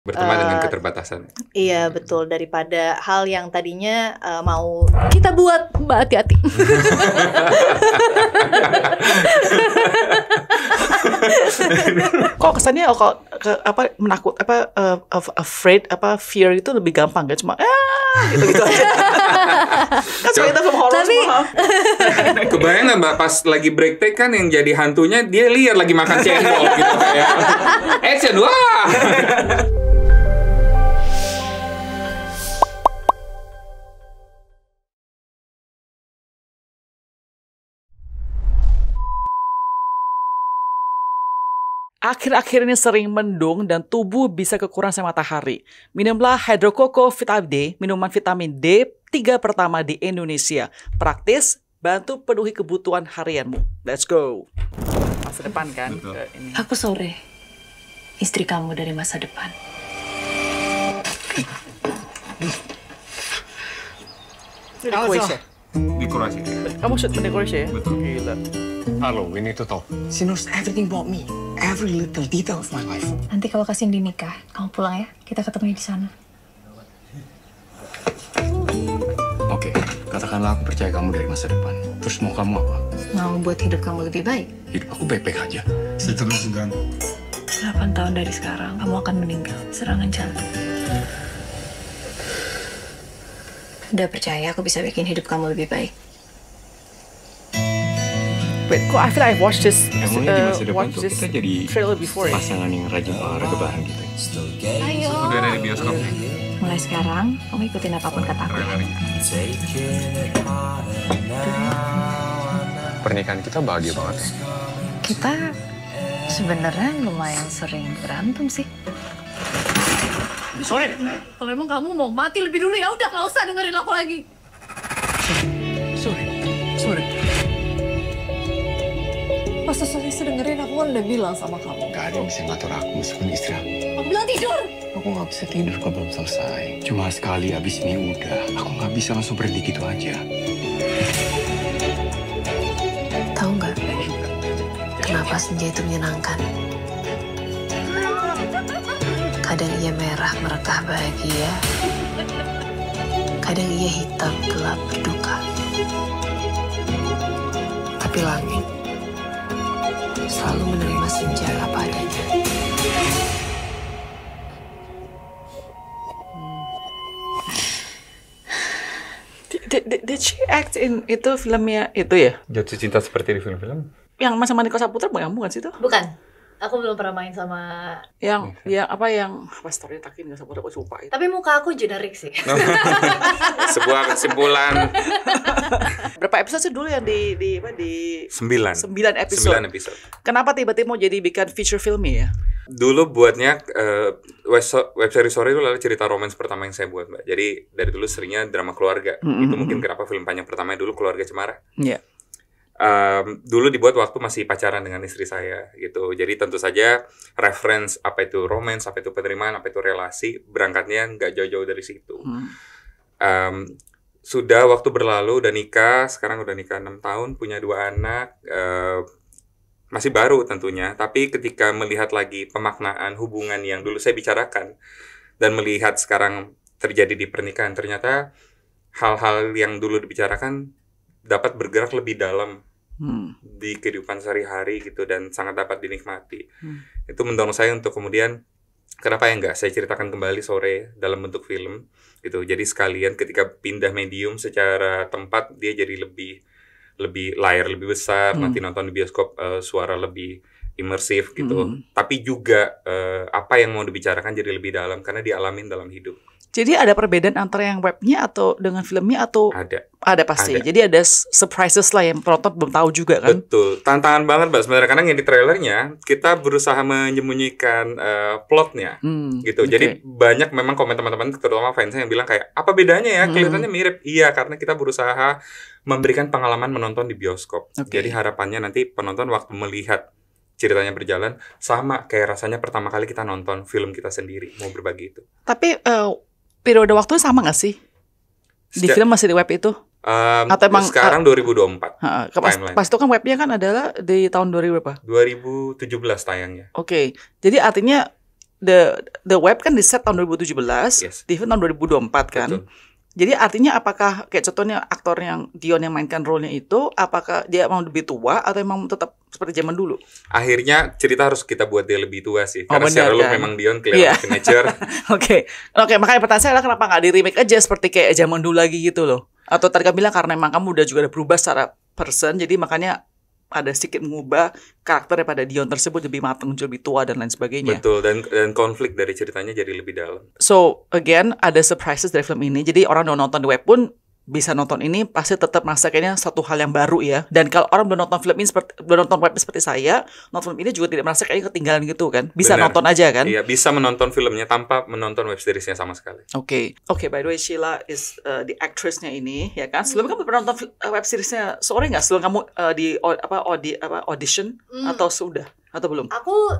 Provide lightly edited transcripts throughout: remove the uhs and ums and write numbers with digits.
Berteman dengan keterbatasan. Iya betul, daripada hal yang tadinya mau kita buat Mbak hati-hati. Kok kesannya kok menakut afraid fear itu lebih gampang kan, cuma gitu aja. Kan soalnya itu film horor semua. Kebayang nggak Mbak pas lagi break take kan yang jadi hantunya dia liar lagi makan cendol gitu kayak action wah. Akhir-akhir ini sering mendung dan tubuh bisa kekurangan sinar matahari. Minumlah Hydrococo Vitamin D, minuman vitamin D 3 pertama di Indonesia. Praktis, bantu penuhi kebutuhan harianmu. Let's go. Masa depan kan? Ini. Aku Sore, istri kamu dari masa depan. Dekorasi. Dekorasi. Kamu shoot mendekorasi ya? Betul. Gila. Halloween itu toh. She knows everything about me. Every little detail of my life. Nanti kalau Kasindi nikah, kamu pulang ya. Kita ketemu di sana. Oke, katakanlah aku percaya kamu dari masa depan. Terus mau kamu apa? Mau buat hidup kamu lebih baik. Hidup aku baik-baik aja. Seterusnya. 8 tahun dari sekarang, kamu akan meninggal serangan jantung. Udah percaya aku bisa bikin hidup kamu lebih baik. Wait, kok I feel like I watched this Emangnya di masa depan watched tuh this kita jadi trailer before ya? pasangan yang rajin olahraga bareng gitu. Ayo. Udah dari bioskopnya. Mulai sekarang, kamu ikutin apapun kata aku. Pernikahan kita bahagia banget ya. Kita sebenarnya lumayan sering berantem sih. Sore. Kalau emang kamu mau mati lebih dulu ya udah nggak usah dengerin aku lagi. Sorry. Masa sorry dengerin aku kan udah bilang sama kamu. Gak ada yang bisa ngatur aku meskipun istri aku. Aku bilang tidur. Aku gak bisa tidur kalau belum selesai. Cuma sekali abis ini udah. Aku gak bisa langsung berhenti gitu aja. Tahu nggak kenapa senja itu menyenangkan? Kadang ia merah merekah bahagia, kadang ia hitam gelap berduka. Tapi langit selalu menerima senja apa adanya. Did she act in itu filmnya itu ya? Jatuh cinta seperti di film-film. Yang Mas sama Niko Saputra bukan sih itu? Bukan. Aku belum pernah main sama. Yang story takin Niko Saputra aku lupa itu. Tapi muka aku generik sih. Sebuah kesimpulan. Berapa episode sih dulu yang di 9 episode. 9 episode. Kenapa tiba-tiba mau jadi bikin feature filmnya ya? Dulu buatnya web series Sore itu lalu cerita romance pertama yang saya buat Mbak. Jadi dari dulu seringnya drama keluarga. Itu mungkin kenapa film panjang pertamanya dulu Keluarga Cemara. Iya. Dulu dibuat waktu masih pacaran dengan istri saya gitu. Jadi tentu saja reference apa itu romance, apa itu penerimaan, apa itu relasi, berangkatnya nggak jauh-jauh dari situ. Sudah waktu berlalu, udah nikah, sekarang udah nikah 6 tahun, punya 2 anak, masih baru tentunya. Tapi ketika melihat lagi pemaknaan hubungan yang dulu saya bicarakan dan melihat sekarang terjadi di pernikahan, ternyata hal-hal yang dulu dibicarakan dapat bergerak lebih dalam di kehidupan sehari-hari gitu dan sangat dapat dinikmati. Itu mendorong saya untuk kemudian kenapa ya enggak saya ceritakan kembali Sore dalam bentuk film gitu. Jadi sekalian ketika pindah medium secara tempat dia jadi lebih layar lebih besar, nanti nonton di bioskop suara lebih imersif gitu. Tapi juga apa yang mau dibicarakan jadi lebih dalam karena dialamin dalam hidup. Jadi ada perbedaan antara yang webnya atau dengan filmnya atau ada pasti. Ada. Jadi ada surprises lah yang penonton belum tahu juga kan. Betul, tantangan banget Mbak sebenarnya karena yang di trailernya kita berusaha menyembunyikan plotnya gitu. Okay. Jadi banyak memang komen teman-teman terutama fansnya yang bilang kayak apa bedanya ya kelihatannya mirip. Iya karena kita berusaha memberikan pengalaman menonton di bioskop. Okay. Jadi harapannya nanti penonton waktu melihat ceritanya berjalan sama kayak rasanya pertama kali kita nonton film kita sendiri mau berbagi itu. Tapi periode waktunya sama nggak sih? Di film masih di web itu? Atau emang sekarang 2024. Pas itu kan webnya kan adalah di tahun 2000 berapa? 2017 tayangnya. Oke. Jadi artinya the web kan di set tahun 2017, Yes. TV tahun 2024 kan. Betul. Jadi artinya apakah kayak contohnya aktor yang Dion yang mainkan role-nya itu, apakah dia mau lebih tua atau emang tetap seperti zaman dulu? Akhirnya cerita harus kita buat dia lebih tua sih. Oh, Karena secara benar, look kan? memang Dion kelihatan Iya. teenager. Oke, makanya pertanyaan saya adalah kenapa nggak di remake aja seperti kayak zaman dulu lagi gitu loh? Atau tadi kamu bilang karena emang kamu udah juga ada berubah secara person, jadi makanya ada sedikit mengubah karakter daripada Dion tersebut lebih matang, lebih tua dan lain sebagainya. Betul, dan konflik dari ceritanya jadi lebih dalam. So again ada surprises dari film ini. Jadi orang yang nonton di web pun bisa nonton ini pasti tetap merasa kayaknya satu hal yang baru ya. Dan kalau orang belum nonton film ini belum nonton web seperti saya, nonton film ini juga tidak merasa kayaknya ketinggalan gitu kan. Bisa Benar. nonton aja kan. Iya, bisa menonton filmnya tanpa menonton web seriesnya sama sekali. Oke, by the way Sheila is the actress-nya ini ya kan. Sebelum kamu pernah nonton web seriesnya sore nggak? Sebelum kamu audition atau sudah atau belum? Aku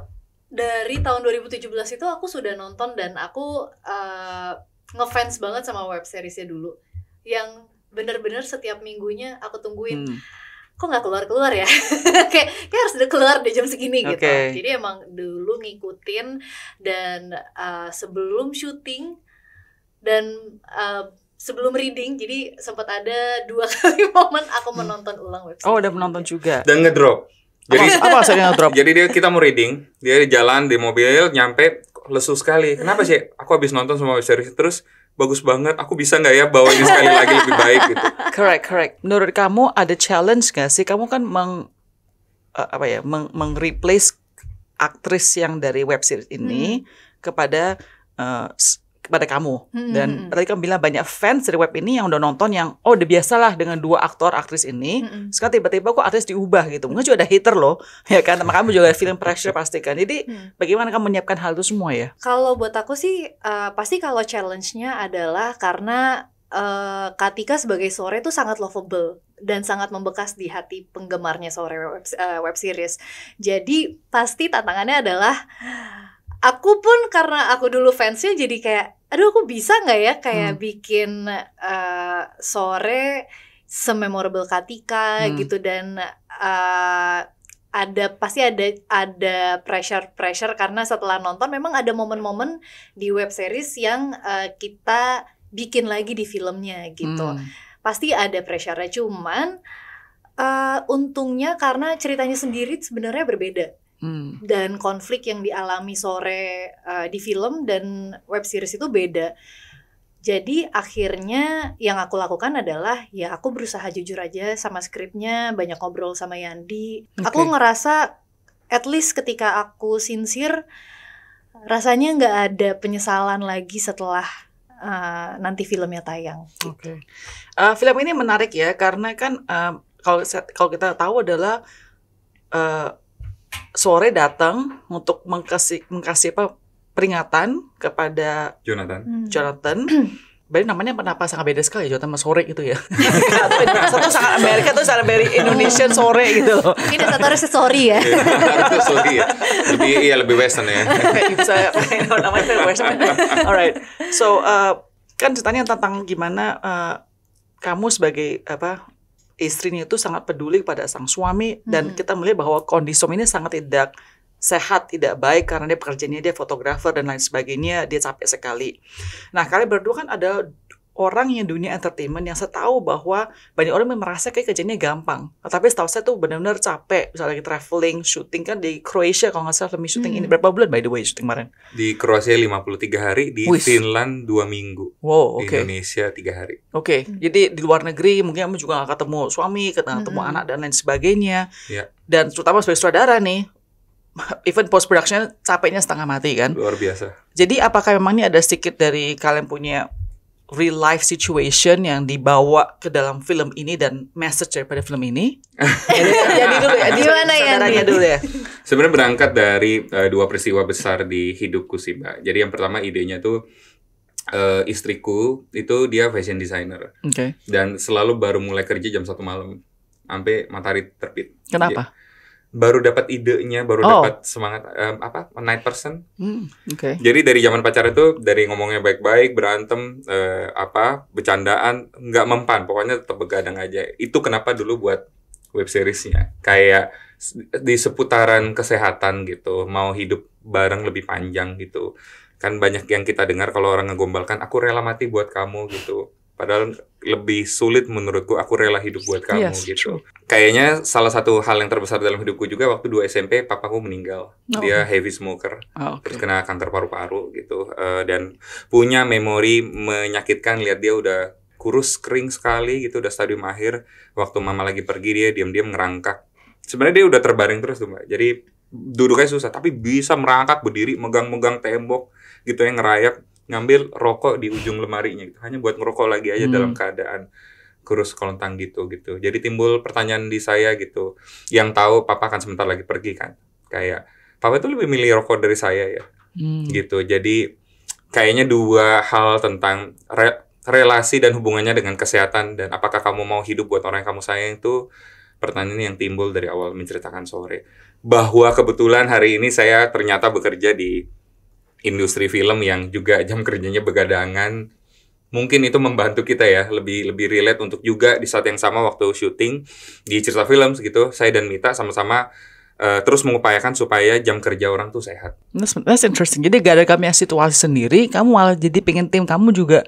dari tahun 2017 itu aku sudah nonton dan aku ngefans banget sama web seriesnya dulu. Yang bener-bener setiap minggunya aku tungguin. Kok nggak keluar-keluar ya? kayak harus udah keluar di jam segini gitu. Oke. Jadi emang dulu ngikutin dan sebelum syuting dan sebelum reading, jadi sempat ada 2 kali momen aku menonton ulang web series. Oh, udah menonton juga. Dan ngedrop. Jadi Apa maksudnya drop? jadi kita mau reading, dia jalan di mobil, nyampe lesu sekali. Kenapa sih? Aku habis nonton semua web series terus bagus banget. Aku bisa nggak ya bawa ini sekali lagi lebih baik gitu. Correct. Menurut kamu ada challenge nggak sih? Kamu kan replace aktris yang dari web series ini kepada kepada kamu. Dan tadi kamu bilang banyak fans dari web ini yang udah nonton yang udah biasalah dengan 2 aktor aktris ini. Sekarang tiba-tiba kok aktris diubah gitu. Mungkin juga ada hater loh, ya kan? Sama kamu juga ada feeling pressure pasti kan. Jadi bagaimana kamu menyiapkan hal itu semua ya? Kalau buat aku sih pasti kalau challenge-nya adalah karena Katika sebagai Sore itu sangat lovable dan sangat membekas di hati penggemarnya Sore web series. Jadi pasti tantangannya adalah aku pun karena aku dulu fansnya jadi kayak, aduh aku bisa nggak ya kayak bikin Sore sememorable Katika gitu dan pasti ada pressure karena setelah nonton memang ada momen-momen di web series yang kita bikin lagi di filmnya gitu. Pasti ada pressure-nya, cuman untungnya karena ceritanya sendiri sebenarnya berbeda. Dan konflik yang dialami Sore di film dan web series itu beda. Jadi akhirnya yang aku lakukan adalah ya aku berusaha jujur aja sama skripnya, banyak ngobrol sama Yandi. Aku ngerasa at least ketika aku sincere rasanya nggak ada penyesalan lagi setelah nanti filmnya tayang. Film ini menarik ya karena kan kalau kita tahu adalah Sore datang untuk mengkasih peringatan kepada Jonathan. Berarti namanya kenapa sangat beda sekali Jonathan sama Sore gitu ya. Satu sangat Amerika, satu sangat very Indonesian Sore gitu loh. Ini satu harusnya sorry ya. Sorry ya. Lebih western ya. Saya namanya western. Alright. So kan ceritanya tentang gimana kamu sebagai istrinya itu sangat peduli kepada sang suami dan kita melihat bahwa kondisi suami ini sangat tidak sehat, tidak baik karena dia pekerjaannya dia fotografer dan lain sebagainya, dia capek sekali. Nah, kalian berdua kan ada orang yang dunia entertainment yang saya tahu bahwa banyak orang yang merasa kayak kerjanya gampang. Tapi setahu saya tuh benar-benar capek. Misalnya lagi traveling, syuting kan di Croatia kalau nggak salah demi syuting ini berapa bulan by the way syuting kemarin? Di Kroasia 53 hari, di Finland 2 minggu. Wow, di Indonesia 3 hari. Jadi di luar negeri mungkin kamu juga nggak ketemu suami, ketemu anak dan lain sebagainya. Dan terutama sebagai saudara nih, even post production capeknya setengah mati kan. Luar biasa. Jadi apakah memang ini ada sedikit dari kalian punya real life situation yang dibawa ke dalam film ini dan message daripada film ini? Jadi dulu ya, gimana ya? Dulu ya. Sebenarnya berangkat dari 2 peristiwa besar di hidupku sih, Mbak. Jadi yang pertama idenya tuh istriku itu dia fashion designer. Dan selalu baru mulai kerja jam 1 malam sampai matahari terbit. Kenapa? Baru dapat idenya, baru dapat semangat night person. Jadi dari zaman pacaran itu dari ngomongnya baik-baik, berantem, bercandaan, nggak mempan, pokoknya tetap begadang aja. Itu kenapa dulu buat web seriesnya kayak di seputaran kesehatan gitu, mau hidup bareng lebih panjang gitu. Kan banyak yang kita dengar kalau orang ngegombalkan, aku rela mati buat kamu gitu. Padahal lebih sulit menurutku, aku rela hidup buat kamu Yes, gitu. Kayaknya salah satu hal yang terbesar dalam hidupku juga waktu 2 SMP, papaku meninggal. Dia heavy smoker, terus kena kanker paru-paru gitu. Dan punya memori menyakitkan lihat dia udah kurus kering sekali gitu, udah stadium akhir. Waktu mama lagi pergi dia diam-diam ngerangkak. Sebenarnya dia udah terbaring terus tuh Mbak. Jadi duduknya susah, tapi bisa merangkak berdiri, megang-megang tembok gitu yang ngerayap, ngambil rokok di ujung lemarinya gitu, hanya buat ngerokok lagi aja dalam keadaan kurus kolontang gitu. Jadi timbul pertanyaan di saya gitu, yang tahu papa akan sebentar lagi pergi kan, kayak papa itu lebih milih rokok dari saya ya, gitu. Jadi kayaknya dua hal tentang relasi dan hubungannya dengan kesehatan dan apakah kamu mau hidup buat orang yang kamu sayang, itu pertanyaan yang timbul dari awal menceritakan sore. Bahwa kebetulan hari ini saya ternyata bekerja di industri film yang juga jam kerjanya begadangan. Mungkin itu membantu kita ya, lebih relate untuk juga di saat yang sama waktu syuting di cerita film gitu, saya dan Mita sama-sama terus mengupayakan supaya jam kerja orang tuh sehat. That's interesting. Jadi gak ada kami yang situasi sendiri, kamu malah jadi pengen tim kamu juga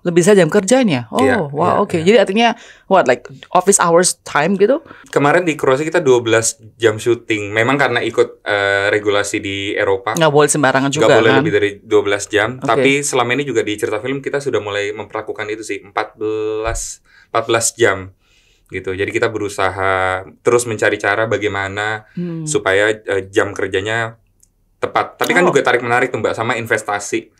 lebih bisa jam kerjanya. Oke. Jadi artinya like office hours time gitu? Kemarin di Kroasia kita 12 jam syuting. Memang karena ikut regulasi di Eropa. Nggak boleh sembarangan juga kan? Nggak boleh lebih dari 12 jam. Okay. Tapi selama ini juga di cerita film kita sudah mulai memperlakukan itu sih, 14 jam gitu. Jadi kita berusaha terus mencari cara bagaimana supaya jam kerjanya tepat. Tapi kan juga tarik-menarik tuh Mbak sama investasi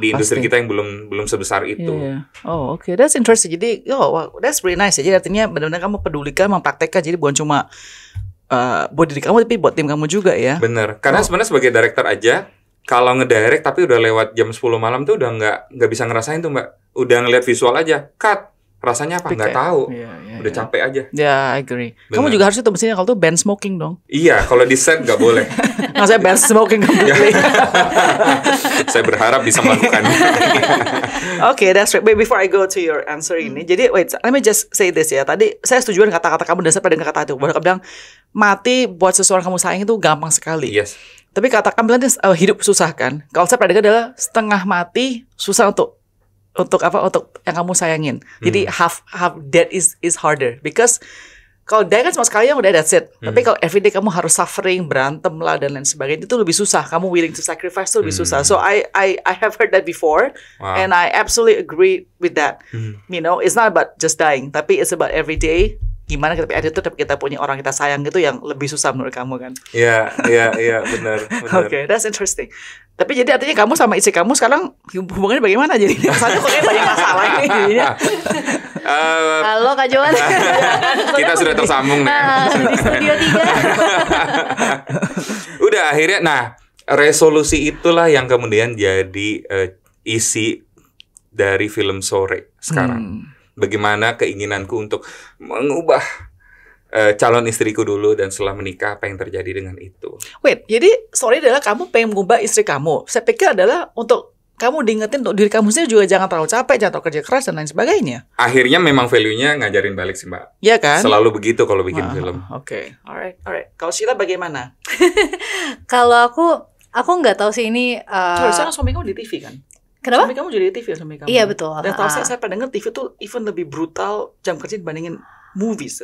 di industri kita yang belum sebesar itu. Oke. That's interesting. Jadi, that's really nice. Jadi artinya benar-benar kamu pedulikan, mempraktekkan. Jadi bukan cuma buat diri kamu, tapi buat tim kamu juga ya. Bener. Karena sebenarnya sebagai director aja, kalau ngedirect tapi udah lewat jam 10 malam tuh udah nggak bisa ngerasain tuh Mbak. Udah ngeliat visual aja, cut. Rasanya apa? Nggak tahu. Udah capek aja. I agree. Bener. Kamu juga harus itu mestinya kalau tuh ban smoking dong. Iya, kalau di set nggak boleh. Nah, saya ban smoking completely. Saya berharap bisa melakukan. Okay, that's right. But before I go to your answer ini, jadi wait, let me just say this ya. Tadi saya setuju dengan kata-kata kamu dan saya pada kata itu. Bahwa kamu bilang mati buat seseorang kamu sayang itu gampang sekali. Yes. Tapi kata kamu bilang hidup susah kan. Kalau saya pada adalah setengah mati susah untuk yang kamu sayangin. Jadi half that is harder because kalau die kan cuma sekali yang udah that's it. Tapi kalau everyday kamu harus suffering, berantem lah dan lain sebagainya, itu lebih susah. Kamu willing to sacrifice itu lebih susah. So I have heard that before, and I absolutely agree with that. You know, it's not about just dying, tapi it's about everyday. Gimana kita tapi kita punya orang kita sayang gitu yang lebih susah menurut kamu kan? Iya, benar. Okay, that's interesting. Tapi jadi artinya kamu sama istri kamu sekarang hubungannya bagaimana jadi? Masalahnya kok kayak banyak masalah ini jadinya. Halo Kak Joan. Kita sudah tersambung nih. Di studio 3. Udah akhirnya, resolusi itulah yang kemudian jadi isi dari film Sore sekarang. Bagaimana keinginanku untuk mengubah calon istriku dulu dan setelah menikah apa yang terjadi dengan itu. Wait, jadi sorry adalah kamu pengen mengubah istri kamu. Saya pikir adalah untuk kamu diingetin untuk diri kamu sendiri juga jangan terlalu capek, jangan terlalu kerja keras dan lain sebagainya. Akhirnya memang value-nya ngajarin balik sih Mbak. Iya kan? Selalu begitu kalau bikin film. Oke, alright. Kalau Sheila bagaimana? Kalau aku nggak tahu sih ini. Soalnya suami kamu di TV kan? Kenapa? Suami kamu jadi TV ya suami kamu? Iya betul. Dan tahu saya pernah dengar TV tuh even lebih brutal jam kerja dibandingin movies.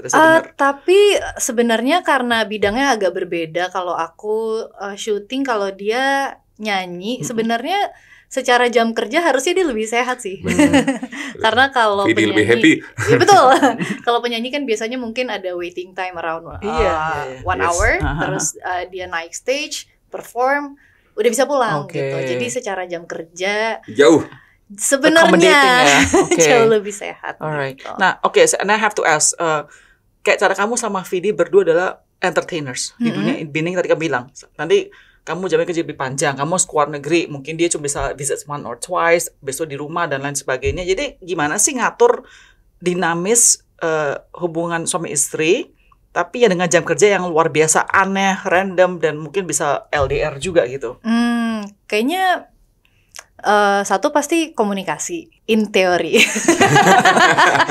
Tapi sebenarnya karena bidangnya agak berbeda. Kalau aku syuting, kalau dia nyanyi, sebenarnya secara jam kerja harusnya dia lebih sehat sih. Karena kalau penyanyi lebih happy. Ya betul. Kalau penyanyi kan biasanya mungkin ada waiting time around 1 hour, terus dia naik stage, perform, udah bisa pulang gitu. Jadi secara jam kerja jauh sebenarnya jauh lebih sehat. Alright. Gitu. Nah, and I have to ask, kayak cara kamu sama Vidi berdua adalah entertainers di dunia binding tadi kamu bilang. Nanti kamu jamnya kerja lebih panjang, kamu keluar negeri, mungkin dia cuma bisa visit one or twice, besok di rumah dan lain sebagainya. Jadi gimana sih ngatur dinamis hubungan suami istri? Tapi ya dengan jam kerja yang luar biasa aneh, random, dan mungkin bisa LDR juga gitu. Kayaknya Satu pasti komunikasi in teori.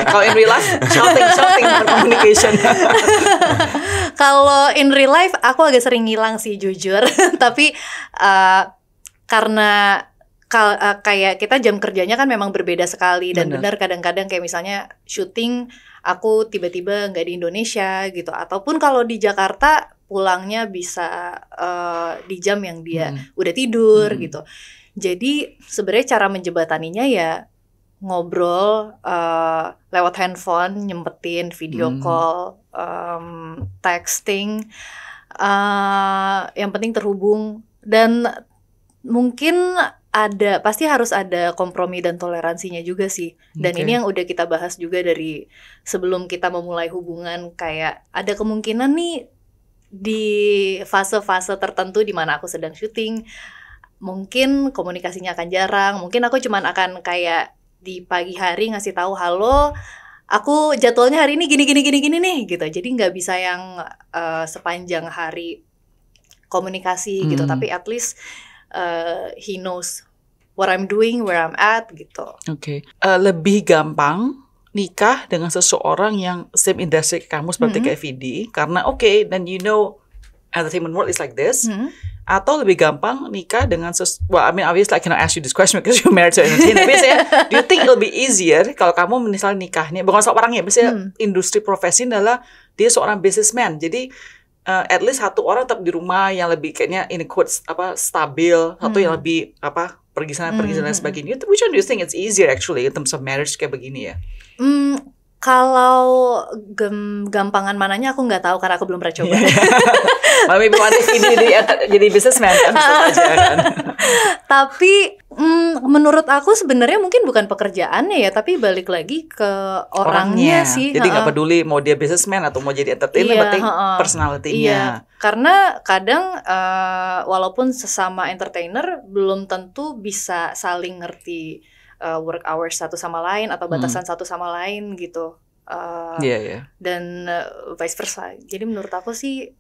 Kalau in real life, shouting communication. Kalau in real life aku agak sering ngilang sih jujur. Tapi karena kayak kita jam kerjanya kan memang berbeda sekali. Dan benar kadang-kadang kayak misalnya syuting aku tiba-tiba nggak di Indonesia gitu. Ataupun kalau di Jakarta pulangnya bisa di jam yang dia udah tidur gitu. Jadi sebenarnya cara menjembataninya ya ngobrol lewat handphone, nyempetin video call, texting, yang penting terhubung. Dan mungkin pasti harus ada kompromi dan toleransinya juga sih. Dan ini yang udah kita bahas juga dari sebelum kita memulai hubungan, kayak ada kemungkinan nih di fase-fase tertentu di mana aku sedang syuting, mungkin komunikasinya akan jarang. Mungkin aku cuman akan kayak di pagi hari ngasih tahu, halo, aku jadwalnya hari ini gini nih gitu. Jadi nggak bisa yang sepanjang hari komunikasi gitu. Tapi at least he knows what I'm doing, where I'm at gitu. Oke. Lebih gampang nikah dengan seseorang yang same industry kamu seperti kayak Vidi, karena then you know entertainment world is like this. Atau lebih gampang nikah dengan well, I mean obviously I cannot ask you this question because you're married to entertainer. Biasanya, do you think it'll be easier kalau kamu misalnya nikahnya bukan soal orangnya, biasanya industri profesi adalah dia seorang businessman. Jadi at least satu orang tetap di rumah yang lebih kayaknya in quotes stabil, satu yang lebih pergi sana dan sebagainya. Which one do you think it's easier actually in terms of marriage kayak begini ya? Kalau gampangan mananya aku nggak tahu karena aku belum pernah coba. Maybe one day jadi businessman kan, kan. Tapi menurut aku sebenarnya mungkin bukan pekerjaannya ya, tapi balik lagi ke orangnya sih. Jadi nggak peduli mau dia businessman atau mau jadi entertainer, penting personality-nya. Iya, karena kadang walaupun sesama entertainer belum tentu bisa saling ngerti work hours satu sama lain atau batasan satu sama lain gitu. Dan vice versa. Jadi menurut aku sih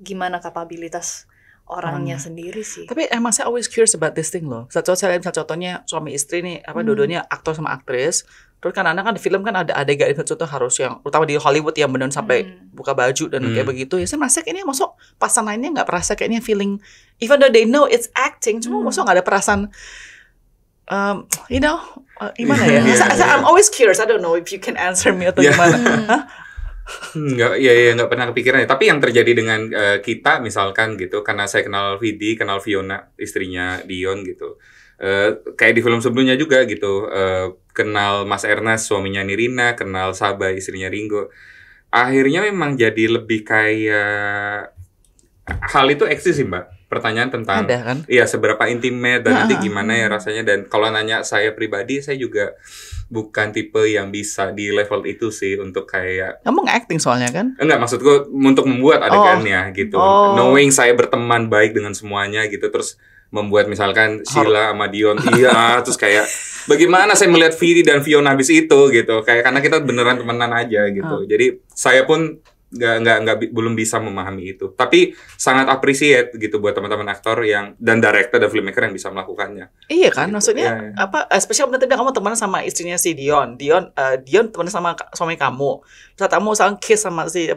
gimana kapabilitas orangnya sendiri sih. Tapi emang saya always curious about this thing loh. Saya lihat contohnya suami istri nih, dua-duanya aktor sama aktris. Terus kan anak kan di film kan ada adegan itu harus yang, terutama di Hollywood yang benar sampai buka baju dan kayak begitu. Ya saya merasa kayaknya masuk pasangan lainnya nggak merasa kayaknya feeling, even though they know it's acting, cuma masuk nggak ada perasaan. Gimana ya? I'm always curious. I don't know if you can answer me atau gimana. Nggak pernah kepikiran ya. Tapi yang terjadi dengan kita misalkan gitu, karena saya kenal Vidi, kenal Fiona istrinya Dion gitu. Kayak di film sebelumnya juga gitu, kenal Mas Ernest suaminya Nirina, kenal Sabah istrinya Ringo. Akhirnya memang jadi lebih kayak hal itu eksis sih Mbak. Pertanyaan tentang kan? Iya seberapa intimate dan nanti gimana ya rasanya. Dan kalau nanya saya pribadi, saya juga bukan tipe yang bisa di level itu sih untuk kayak. Kamu nge-acting soalnya kan? Enggak, maksudku untuk membuat adegannya gitu. Knowing saya berteman baik dengan semuanya gitu, terus membuat misalkan Sheila sama Dion, terus kayak bagaimana saya melihat Vidi dan Fiona habis itu gitu, kayak karena kita beneran temenan aja gitu. Jadi saya pun belum bisa memahami itu, tapi sangat appreciate gitu buat teman-teman aktor yang dan director dan filmmaker yang bisa melakukannya. Iya kan, gitu. maksudnya especially nanti kamu teman sama istrinya si Dion teman sama suami kamu, saat kamu sang kiss sama si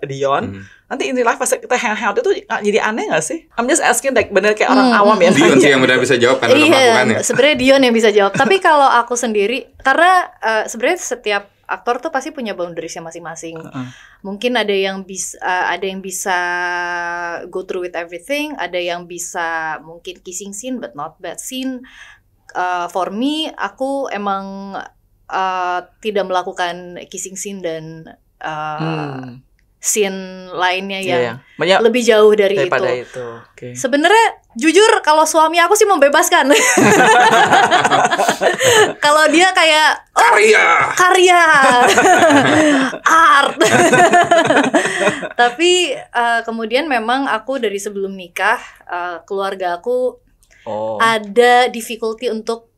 Dion, nanti in real life pas kita hangout itu jadi aneh nggak sih? I'm just asking like bener kayak orang awam ya. Dion sih yang benar bisa jawab kan dalam melakukannya. Sebenarnya Dion yang bisa jawab. Tapi kalau aku sendiri, karena sebenarnya setiap aktor tuh pasti punya boundariesnya masing-masing. Mungkin ada yang bisa go through with everything, ada yang bisa mungkin kissing scene but not bad scene. For me, aku emang tidak melakukan kissing scene dan scene lainnya yang lebih jauh daripada itu. Okay. Sebenarnya jujur kalau suami aku sih membebaskan. Kalau dia kayak karya art. Tapi kemudian memang aku dari sebelum nikah, keluarga aku ada difficulty untuk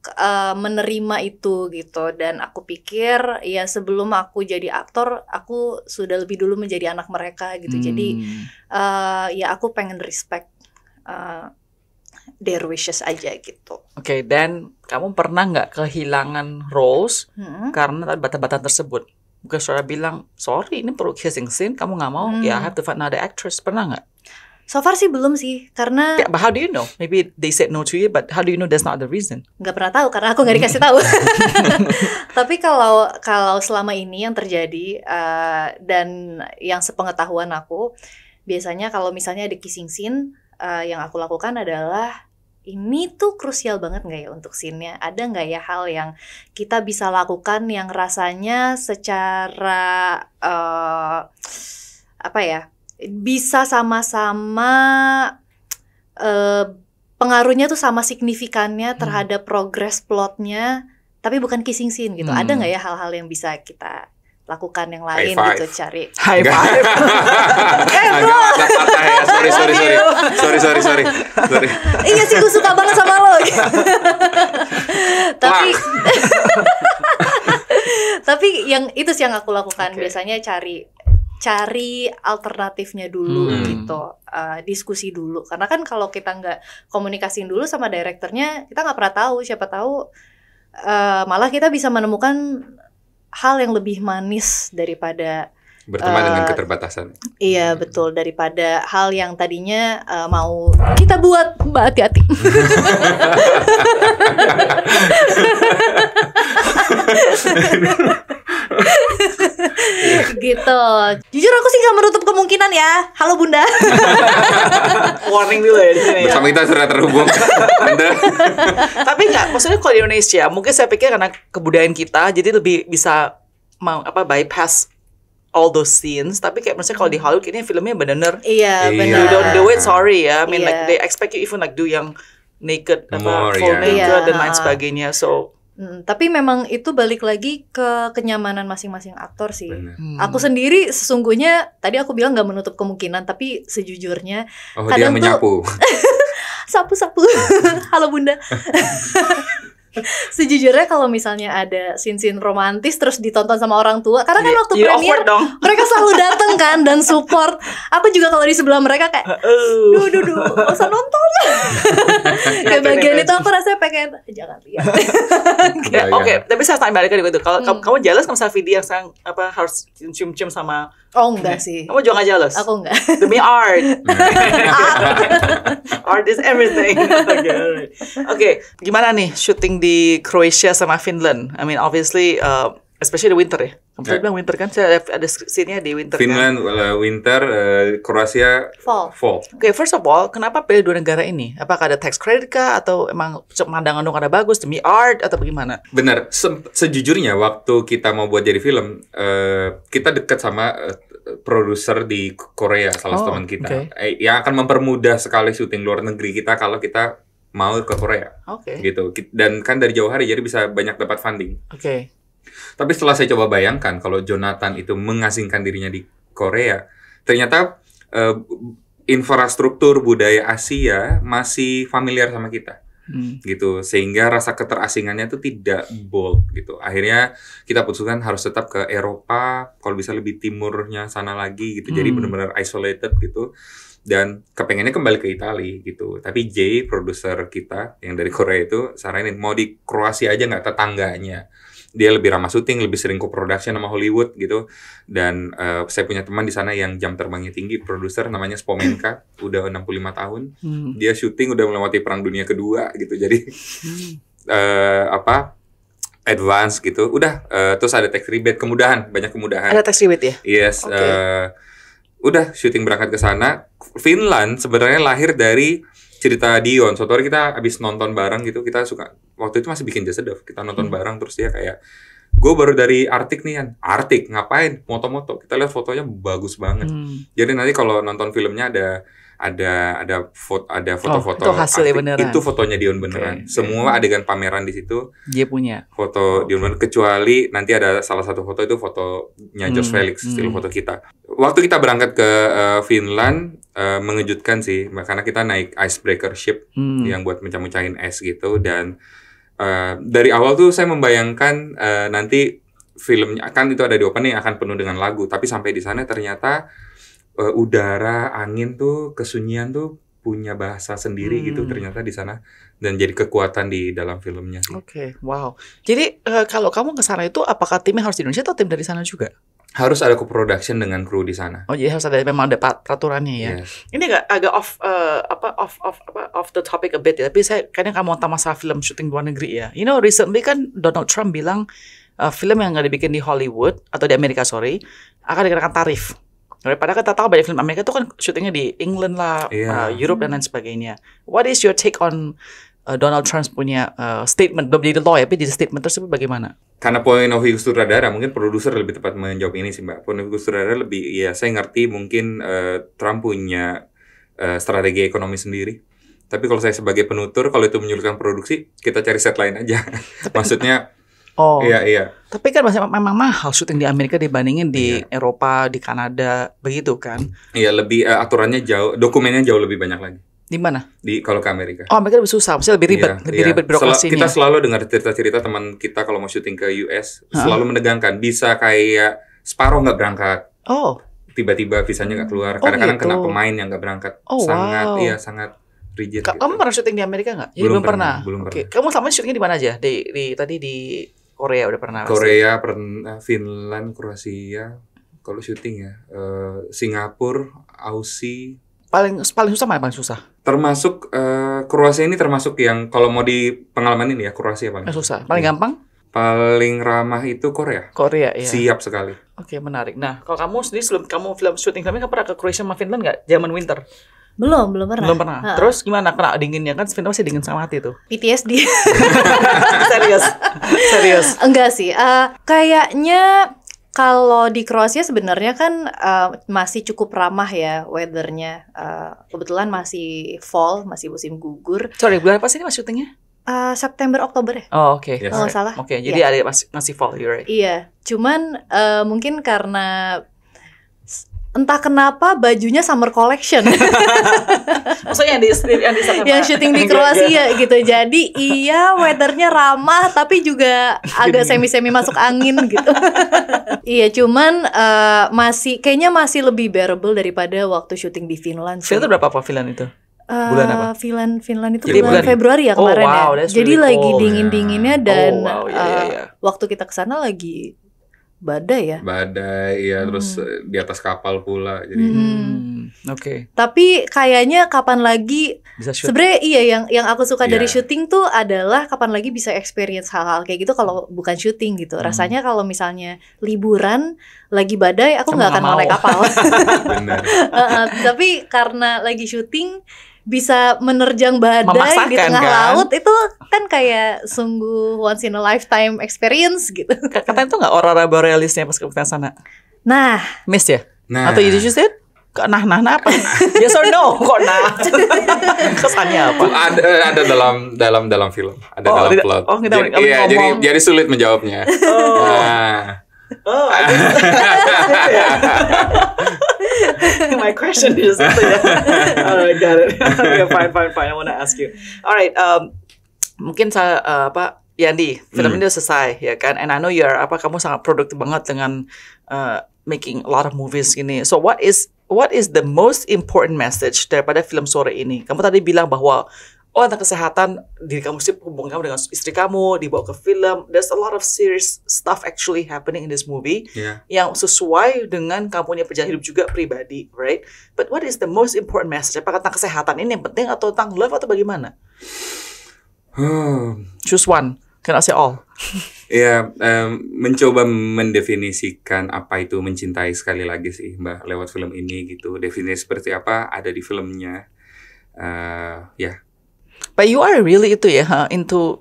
menerima itu gitu. Dan aku pikir ya sebelum aku jadi aktor, aku sudah lebih dulu menjadi anak mereka gitu. Jadi ya aku pengen respect their wishes aja gitu. Oke, dan kamu pernah nggak kehilangan roles karena batasan tersebut? Mungkin saudara bilang, sorry ini perlu kissing scene, kamu nggak mau, ya I have to find another actress. Pernah nggak? So far sih belum sih, karena Yeah, but how do you know? Maybe they said no to you, but how do you know that's not the reason? nggak pernah tahu karena aku nggak dikasih tahu. Tapi kalau selama ini yang terjadi dan yang sepengetahuan aku, biasanya kalau misalnya ada kissing scene, yang aku lakukan adalah ini tuh krusial banget nggak ya untuk scene-nya? Ada nggak ya hal yang kita bisa lakukan yang rasanya secara apa ya? Bisa sama-sama pengaruhnya tuh sama signifikannya terhadap progres plotnya, tapi bukan kissing scene gitu. Ada nggak ya hal-hal yang bisa kita lakukan yang lain gitu, cari High five. Agak patah ya. Sorry. Iya sih, gue suka banget sama lo. Tapi yang itu sih yang aku lakukan. Biasanya cari alternatifnya dulu gitu, diskusi dulu, karena kan kalau kita nggak komunikasiin dulu sama direkturnya, kita nggak pernah tahu, siapa tahu malah kita bisa menemukan hal yang lebih manis daripada berteman dengan keterbatasan. Iya betul, daripada hal yang tadinya mau kita buat. Mbak, hati-hati. Gitu. Jujur aku sih gak menutup kemungkinan ya. Halo Bunda. Warning dulu ya di sini. Bersama kita sudah terhubung. Anda. Tapi nggak, maksudnya kalau di Indonesia, mungkin saya pikir karena kebudayaan kita, jadi lebih bisa bypass all those scenes. Tapi kayak maksudnya kalau di Hollywood ini filmnya benar-benar Iya Iya. benar. you don't do it, sorry ya. I mean Iya. like they expect you even like do yang naked, More, full ya. naked Iya. dan lain sebagainya. So Tapi memang itu balik lagi ke kenyamanan masing-masing aktor sih. Benar. Aku sendiri sesungguhnya tadi aku bilang nggak menutup kemungkinan, tapi sejujurnya Oh, dia kadang tuh menyapu. sapu-sapu. Halo Bunda. Sejujurnya kalau misalnya ada scene-scene romantis terus ditonton sama orang tua, karena kan waktu you premier awkward dong. mereka selalu datang kan dan support. Aku juga kalau di sebelah mereka kayak duh, gak usah nonton. Kayak bagian itu aku rasanya pengen jangan lihat. Iya, Oke, tapi saya tanya balik lagi itu. Kalau kamu jealous sama Safidi yang harus cium-cium sama, Oh enggak sih. kamu juga nggak jealous? Aku enggak. Demi art. Art is everything. Oke, gimana nih syuting di Croatia sama Finland? I mean, obviously, especially the winter ya. Kamu bilang winter kan? Saya ada scene-nya di winter Finland winter, Kroasia Fall. Oke, first of all, kenapa pilih dua negara ini? Apakah ada tax credit kah? Atau emang pemandangan dong ada bagus demi art atau bagaimana? Benar, sejujurnya waktu kita mau buat jadi film, kita dekat sama produser di Korea, salah satu teman kita, yang akan mempermudah sekali syuting luar negeri kita kalau kita mau ke Korea, gitu. Dan kan dari jauh hari, jadi bisa banyak dapat funding. Oke. Tapi setelah saya coba bayangkan kalau Jonathan itu mengasingkan dirinya di Korea, ternyata infrastruktur budaya Asia masih familiar sama kita. Gitu, sehingga rasa keterasingannya itu tidak bold gitu. Akhirnya kita putuskan harus tetap ke Eropa, kalau bisa lebih timurnya sana lagi gitu. Jadi benar-benar isolated gitu. Dan kepengennya kembali ke Italia gitu. Tapi Jay, produser kita yang dari Korea itu saranin mau di Kroasia aja nggak, tetangganya. Dia lebih ramah syuting, lebih sering co-production sama Hollywood gitu. Dan saya punya teman di sana yang jam terbangnya tinggi, produser namanya Spomenka, udah 65 tahun. Dia syuting udah melewati Perang Dunia Kedua gitu. Jadi advance gitu. Udah terus ada tax rebate, banyak kemudahan. Ada tax rebate ya? Yes. Udah syuting berangkat ke sana. Finland sebenarnya lahir dari cerita Dion. Suatu hari kita habis nonton bareng gitu, kita suka, waktu itu masih bikin Jasedov, kita nonton bareng, terus dia kayak, gue baru dari Arctic nih Yan. Arctic ngapain? Moto-moto. Kita lihat fotonya bagus banget. Jadi nanti kalau nonton filmnya ada foto-foto itu hasilnya Arctic. beneran. Itu fotonya Dion beneran. Semua adegan pameran di situ Dia punya foto Dion beneran, kecuali nanti ada salah satu foto itu fotonya Josh Felix, still foto kita. Waktu kita berangkat ke Finland, mengejutkan sih, karena kita naik icebreaker ship yang buat mencah-mecahin es gitu. Dan dari awal tuh saya membayangkan nanti filmnya kan itu ada di opening akan penuh dengan lagu, tapi sampai di sana ternyata udara, angin tuh, kesunyian tuh punya bahasa sendiri gitu Hmm. ternyata di sana, dan jadi kekuatan di dalam filmnya sih. Oke, wow. Jadi kalau kamu ke sana itu apakah timnya harus di Indonesia atau tim dari sana juga? Harus ada co-production dengan kru di sana. Oh, jadi harus ada memang ada peraturannya ya. Yes. Ini agak off the topic a bit ya. Tapi saya kadang kamu tentang masalah film syuting luar negeri ya. You know, recently kan Donald Trump bilang film yang nggak dibikin di Hollywood atau di Amerika akan dikenakan tarif. Padahal kita tahu banyak film Amerika itu kan syutingnya di England lah, Iya. Europe dan lain sebagainya. What is your take on Donald Trump punya statement, belum jadi law ya, tapi di statement tersebut bagaimana? Karena point of view sutradara, mungkin produser lebih tepat menjawab ini sih Mbak. Point of view sutradara lebih, ya saya ngerti mungkin Trump punya strategi ekonomi sendiri. Tapi kalau saya sebagai penutur, kalau itu menyulitkan produksi, kita cari set lain aja. Maksudnya, Oh, iya. tapi kan memang mahal syuting di Amerika dibandingin di Eropa, di Kanada, begitu kan? Iya, lebih aturannya jauh, dokumennya jauh lebih banyak lagi. Di mana? Kalau ke Amerika. Oh, Amerika lebih susah, maksudnya lebih ribet, Iya, lebih iya. ribet birokrasinya. Kita selalu dengar cerita-cerita teman kita kalau mau syuting ke US, selalu menegangkan. Bisa kayak separuh nggak berangkat, Oh, tiba-tiba visanya nggak keluar. Oh, Kadang-kadang gitu. kena pemain yang nggak berangkat. Oh, sangat, wow. sangat rigid. kamu gitu. pernah syuting di Amerika nggak? Jadi Belum pernah. belum Oke, pernah. kamu selama ini syutingnya di mana aja? Tadi di Korea udah pernah. pasti. Korea pernah, Finland, Kroasia. Kalau syuting ya, Singapura, Aussie. Paling susah mana paling susah? Termasuk Kroasia ini termasuk yang kalau mau di pengalaman ini ya Kroasia paling Susah. Paling Iya. gampang? Paling ramah itu Korea. Korea ya. Siap sekali. Oke, menarik. Nah, kalau kamu sendiri sebelum kamu syuting filmnya, kamu pernah ke Croatia sama Finland nggak? Zaman winter? Belum pernah. Belum pernah. Ha. Terus gimana? Kena dinginnya kan? Finland masih dingin sama hati tuh. PTSD. Serius. Enggak sih. Kayaknya kalau di Kroasia sebenarnya kan masih cukup ramah ya weathernya. Kebetulan masih fall, masih musim gugur. Sorry, bulan apa sih ini mas syutingnya? September Oktober ya. Oh, oke. Yes. Kalau nggak salah. Oke, jadi ada masih fall, you're right. Iya, cuman mungkin karena entah kenapa bajunya summer collection Maksudnya yang di sana yang syuting di Kroasia gitu. Jadi iya weathernya ramah tapi juga agak semi-semi masuk angin gitu. Iya, cuman kayaknya masih lebih bearable daripada waktu syuting di Finland sih. Finland itu berapa Finland itu? Bulan apa? Finland itu Jadi bulan bulan- Februari ya Oh, kemarin wow, ya. that's Jadi really lagi cold. dingin-dinginnya dan Oh, wow, iya. waktu kita kesana lagi badai ya. Badai ya, terus di atas kapal pula. Jadi Oke. Tapi kayaknya kapan lagi Bisa shoot. sebenarnya iya yang aku suka dari Iya. syuting tuh adalah kapan lagi bisa experience hal-hal kayak gitu kalau bukan syuting gitu. Rasanya kalau misalnya liburan lagi badai aku Kamu nggak akan nggak mau naik mau. kapal. benar. Tapi karena lagi syuting bisa menerjang badai Memaksakan, di tengah kan? laut itu kan kayak sungguh once in a lifetime experience gitu. Katanya tuh nggak aurora borealisnya pas ke sana. Nah, Miss ya? Nah, Atau you just said? Nah apa? Yes or no? Kok nah? Kesannya apa? ada dalam film, ada Oh, dalam tidak- plot. oh, kita Jadi- ngomong. iya, jadi sulit menjawabnya. Nah, Oh, I think my question is itu ya. Alright, got it. Okay, fine. I want to ask you. Alright, mungkin saya Yandi, film ini udah selesai ya kan? And I know kamu sangat produktif banget dengan making a lot of movies gini. So what is the most important message daripada film sore ini? Kamu tadi bilang bahwa tentang kesehatan diri kamu sih, hubungan kamu dengan istri kamu dibawa ke film. There's a lot of serious stuff actually happening in this movie ya. yang sesuai dengan kamu punya perjalanan hidup juga pribadi, right? But what is the most important message? Apakah tentang kesehatan ini yang penting atau tentang love atau bagaimana? Choose one, cannot say all. Ya, mencoba mendefinisikan apa itu mencintai sekali lagi sih, Mbak, lewat film ini gitu. Definisi seperti apa ada di filmnya. Ya, But you are really into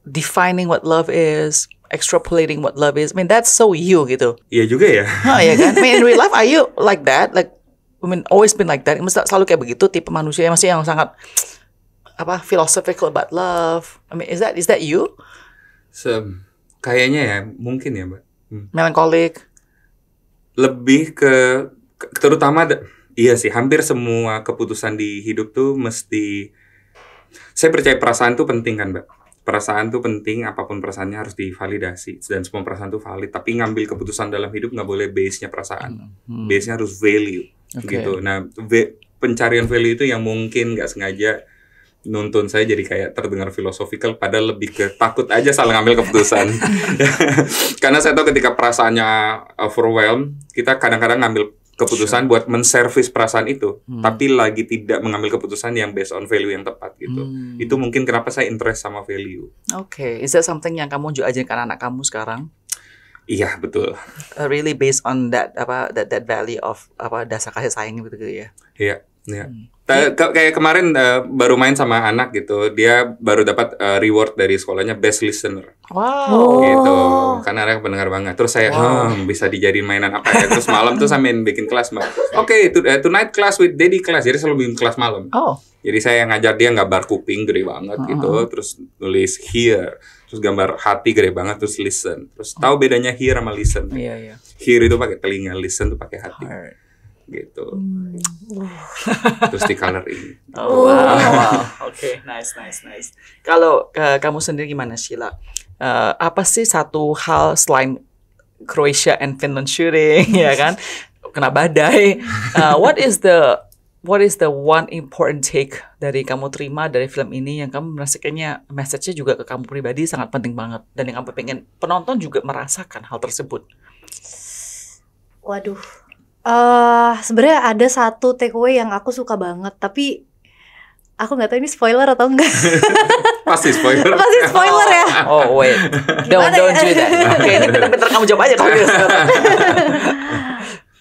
defining what love is, extrapolating what love is. I mean, that's so you gitu. iya juga ya. Ya kan? I mean, in real life, are you like that? Like, always been like that? Mesti selalu kayak begitu, tipe manusia masih yang sangat philosophical about love. I mean, is that you? Kayaknya ya, mungkin ya, Mbak. Melancholic. Lebih terutama iya sih, hampir semua keputusan di hidup tuh mesti, saya percaya perasaan tuh penting kan, Mbak. Perasaan tuh penting, apapun perasaannya harus divalidasi dan semua perasaan tuh valid. Tapi ngambil keputusan dalam hidup nggak boleh base-nya perasaan, base-nya harus value Oke. gitu. Nah, pencarian value itu yang mungkin nggak sengaja nuntun saya jadi kayak terdengar filosofikal, padahal lebih ke takut aja salah ngambil keputusan. Karena saya tahu ketika perasaannya overwhelmed, kita kadang-kadang ngambil keputusan buat menservis perasaan itu, tapi lagi tidak mengambil keputusan yang based on value yang tepat gitu. Itu mungkin kenapa saya interest sama value. Oke, is that something yang kamu juga ajarkan anak kamu sekarang? Iya, betul. Really based on that that value of dasar kasih sayang gitu ya. Iya, iya. Kayak kemarin baru main sama anak gitu, dia baru dapat reward dari sekolahnya best listener. Wow. Gitu. Karena anaknya pendengar banget. Terus saya bisa dijadiin mainan apa ya? Terus malam tuh saya main bikin kelas, Mbak. Oke, tonight class with Daddy class. Jadi selalu bikin kelas malam. Jadi saya ngajar dia gambar kuping gede banget gitu, terus nulis hear, terus gambar hati gede banget, terus listen. Terus tahu bedanya hear sama listen? Iya. Hear itu pakai telinga, listen itu pakai hati. Gitu. Terus di coloring. Wow. Oke, nice. Kalau kamu sendiri gimana, Sheila? Apa sih satu hal selain Croatia and Finland shooting, ya kan? Kena badai. What is the one important take dari kamu terima dari film ini yang kamu merasa kayaknya message-nya juga ke kamu pribadi sangat penting banget dan yang kamu pengen penonton juga merasakan hal tersebut? Waduh. Sebenarnya ada satu takeaway yang aku suka banget, tapi aku nggak tahu ini spoiler atau enggak. Pasti spoiler. Pasti spoiler ya. Oh wait, don't do that. Oke, ini pinter-pinter kamu jawab aja kalau gitu.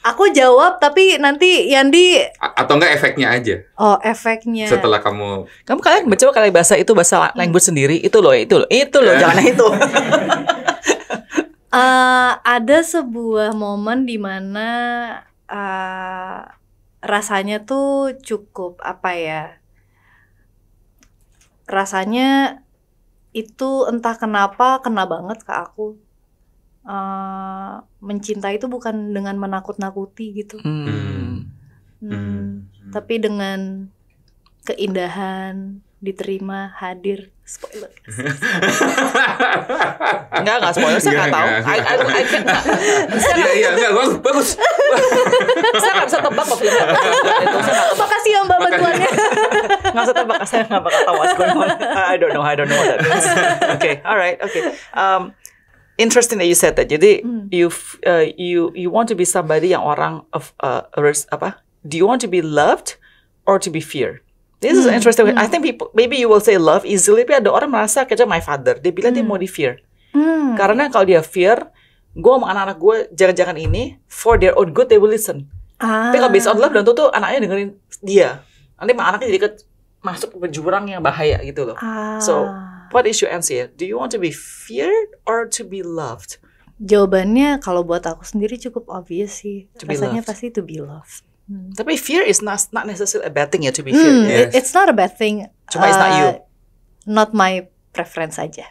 Aku jawab, tapi nanti Yandi atau enggak efeknya aja. Oh, efeknya. Setelah kamu kalian coba kali bahasa language sendiri itu loh, jangan itu. Ada sebuah momen di mana rasanya tuh cukup rasanya itu entah kenapa kena banget ke aku. Mencintai itu bukan dengan menakut-nakuti gitu, tapi dengan keindahan, diterima, hadir. Spoiler. Enggak spoiler, saya nggak tahu. Iya, enggak, bagus. Saya nggak bisa tebak kok film itu. Makasih ya Mbak bantuannya. Nggak bisa tebak, saya nggak bakal tahu what's going on. I don't know what that means. Okay. Interesting that you said that. Jadi you want to be somebody yang orang do you want to be loved or to be feared? This is interesting. I think people, maybe you will say love easily, tapi ada orang merasa kayak my father. Dia bilang dia mau di fear. Karena kalau dia fear, gue sama anak-anak gue jangan-jangan ini for their own good they will listen. Tapi kalau based on love, dan tuh anaknya dengerin dia. Nanti anaknya jadi masuk ke jurang yang bahaya gitu loh. So, what is your answer? Do you want to be feared or to be loved? Jawabannya kalau buat aku sendiri cukup obvious sih. Rasanya loved. pasti to be loved. Tapi fear is not necessarily a bad thing ya, to be feared. Yes. It's not a bad thing. Cuma it's not you. Not my preference aja.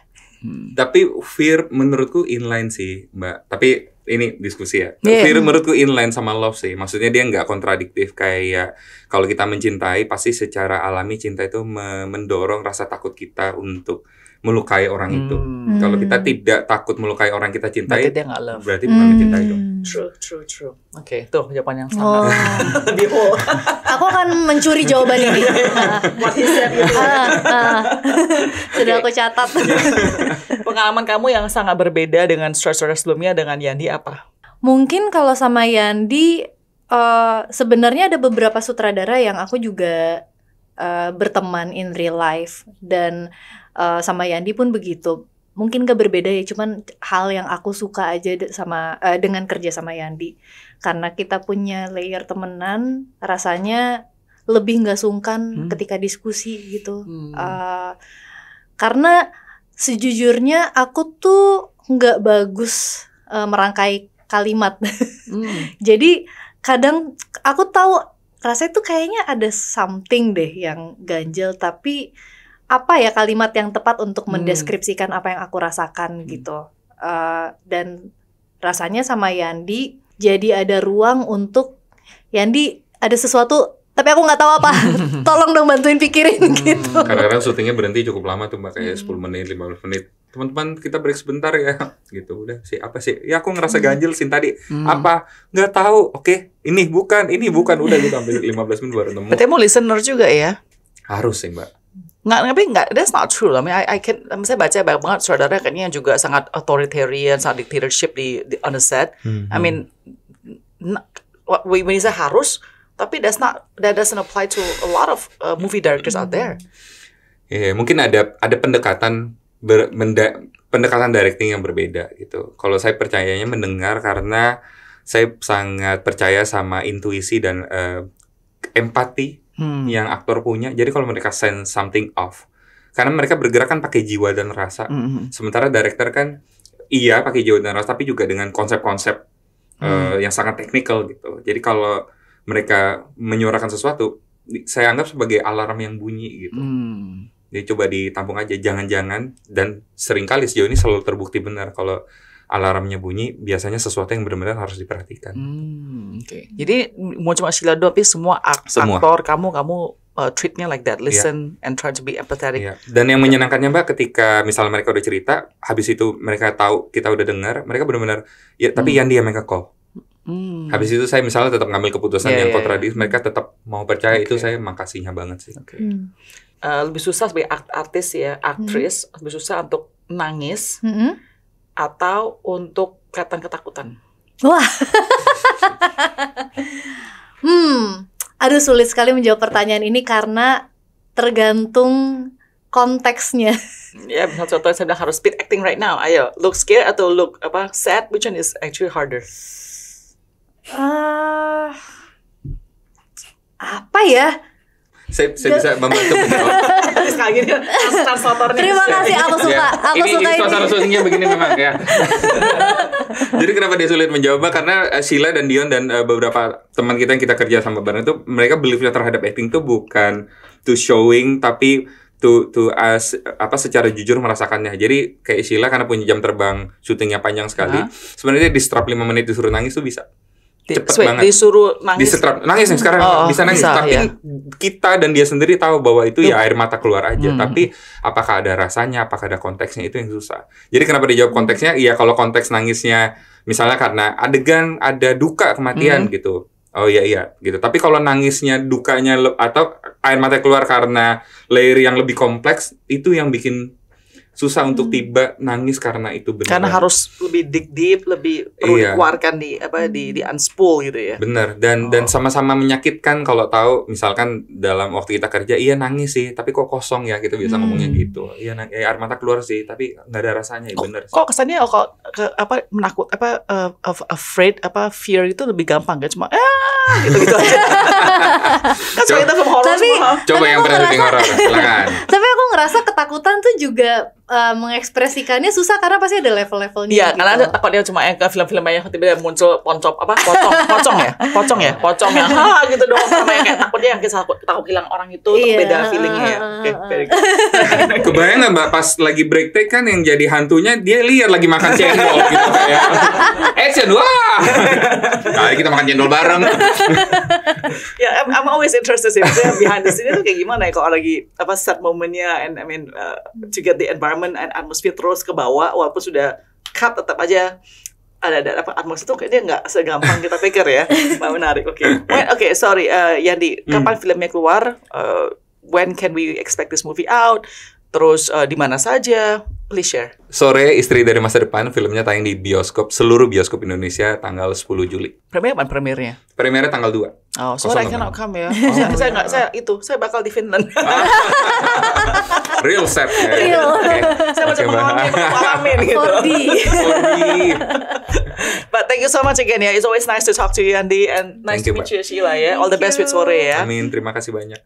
Tapi fear menurutku inline sih, Mbak. Tapi ini diskusi ya. Yeah. Fear menurutku inline sama love sih. Maksudnya dia nggak kontradiktif kayak kalau kita mencintai pasti secara alami cinta itu mendorong rasa takut kita untuk melukai orang itu. Kalau kita tidak takut melukai orang kita cintai, berarti dia nggak love. Berarti bukan mencintai dong. True. Oke, tuh jawaban yang sangat behold. Aku akan mencuri jawaban ini. Sudah aku catat. Pengalaman kamu yang sangat berbeda dengan story-story sebelumnya dengan Yandi apa? Mungkin kalau sama Yandi, sebenarnya ada beberapa sutradara yang aku juga berteman in real life, dan sama Yandi pun begitu. Mungkin gak berbeda ya, cuman hal yang aku suka aja dengan kerja sama Yandi. Karena kita punya layer temenan, rasanya lebih gak sungkan ketika diskusi gitu. Karena sejujurnya aku tuh gak bagus merangkai kalimat. Jadi kadang aku tahu rasanya tuh kayaknya ada something deh yang ganjel, tapi apa ya kalimat yang tepat untuk mendeskripsikan apa yang aku rasakan gitu. Dan rasanya sama Yandi jadi ada ruang untuk Yandi ada sesuatu tapi aku nggak tahu apa. Tolong dong bantuin pikirin gitu. Kadang-kadang syutingnya berhenti cukup lama tuh Mbak, kayak 10 menit, 15 menit. Teman-teman kita break sebentar ya, gitu. Udah sih apa sih? Ya aku ngerasa ganjil sih tadi. Apa? Nggak tahu. Oke, ini bukan, udah gitu sampai 15 menit baru nemu. Berarti mau listener juga ya? Harus sih Mbak. Nggak, that's not true. I mean, saya baca banyak banget saudara kayaknya yang juga sangat authoritarian, sangat dictatorship on the set. I mean, when you say harus, tapi that doesn't apply to a lot of movie directors out there. Ya, mungkin ada pendekatan pendekatan directing yang berbeda gitu. Kalau saya percayanya mendengar karena saya sangat percaya sama intuisi dan empati yang aktor punya. Jadi kalau mereka sense something off, karena mereka bergerak kan pakai jiwa dan rasa. Sementara director kan iya pakai jiwa dan rasa, tapi juga dengan konsep-konsep yang sangat teknikal gitu. Jadi kalau mereka menyuarakan sesuatu, saya anggap sebagai alarm yang bunyi gitu. Jadi coba ditampung aja, jangan-jangan, dan seringkali sejauh ini selalu terbukti benar kalau alarmnya bunyi, biasanya sesuatu yang benar-benar harus diperhatikan. Okay. Jadi mau cuma Sheila doang, tapi semua aktor kamu treatnya like that, listen and try to be empathetic. Dan yang menyenangkannya Mbak, ketika misalnya mereka udah cerita, habis itu mereka tahu kita udah dengar, mereka benar-benar ya, tapi yang dia mereka call. Habis itu saya misalnya tetap ngambil keputusan yang kontradiktif, mereka tetap mau percaya, itu saya makasihnya banget sih. Lebih susah sebagai artis ya, aktris, lebih susah untuk nangis atau untuk kelihatan ketakutan. Wah. Aduh, sulit sekali menjawab pertanyaan ini karena tergantung konteksnya. Ya, misalnya contohnya saya bilang harus speed acting right now. Ayo, look scared atau look sad, which one is actually harder? Apa ya? Saya bisa membantu menjawab. Terima kasih, aku suka. Ini suasana syutingnya begini memang ya. Jadi kenapa dia sulit menjawab? Karena Sheila dan Dion dan beberapa teman kita yang kita kerja sama bareng itu, mereka beliefnya terhadap acting itu bukan to showing, tapi to secara jujur merasakannya. Jadi kayak Sheila karena punya jam terbang syutingnya panjang sekali, sebenarnya di strap 5 menit disuruh nangis tuh bisa. Cepet banget. Disuruh nangis. Nangis nih sekarang bisa nangis. Tapi kita dan dia sendiri tahu bahwa itu ya air mata keluar aja. Tapi apakah ada rasanya, apakah ada konteksnya, itu yang susah. Jadi kenapa dijawab konteksnya? Iya, kalau konteks nangisnya misalnya karena adegan ada duka kematian gitu. Oh iya gitu. Tapi kalau nangisnya dukanya atau air mata keluar karena layer yang lebih kompleks, itu yang bikin susah untuk tiba nangis karena itu benar. Karena harus lebih dig deep, lebih perlu dikeluarkan di unspool gitu ya. Benar, dan sama-sama menyakitkan kalau tahu misalkan dalam waktu kita kerja nangis sih, tapi kok kosong ya, kita biasa ngomongnya gitu. Iya, air mata keluar sih, tapi nggak ada rasanya, benar. Kok kesannya menakut afraid fear itu lebih gampang kan, cuma gitu aja. Coba yang pernah syuting horor, silakan. Tapi aku ngerasa ketakutan tuh juga mengekspresikannya susah karena pasti ada level-levelnya. Iya, gitu. Karena ada takutnya cuma yang ke film-film yang tiba-tiba muncul pocong yang gitu doang, sama yang kayak takutnya yang takut hilang orang itu beda feelingnya ya. Kebayang nggak Mbak pas lagi break take kan yang jadi hantunya dia lihat lagi makan cendol gitu kayak action, wah. Nah, kita makan cendol bareng. Ya, I'm always interested sih behind the scene itu kayak gimana ya kalau lagi set momennya, and I mean to get the environment and atmosphere terus ke bawah walaupun sudah cut, tetap aja ada atmosfer itu kayaknya nggak segampang kita pikir ya. Menarik. Oke, sorry Yandi, kapan filmnya keluar? When can we expect this movie out? Terus di mana saja? Please share. Sore Istri dari Masa Depan, filmnya tayang di bioskop, seluruh bioskop Indonesia tanggal 10 Juli. Premier kapan premiernya? Premiernya tanggal 2. Oh, sorry, I cannot come ya. Saya bakal di Finland. Real set ya. Real. Saya mau ngalamin gitu. 4D. But thank you so much again ya. It's always nice to talk to you, Andi, and nice to meet you, Sheila ya. All the best with Sore ya. Amin, terima kasih banyak.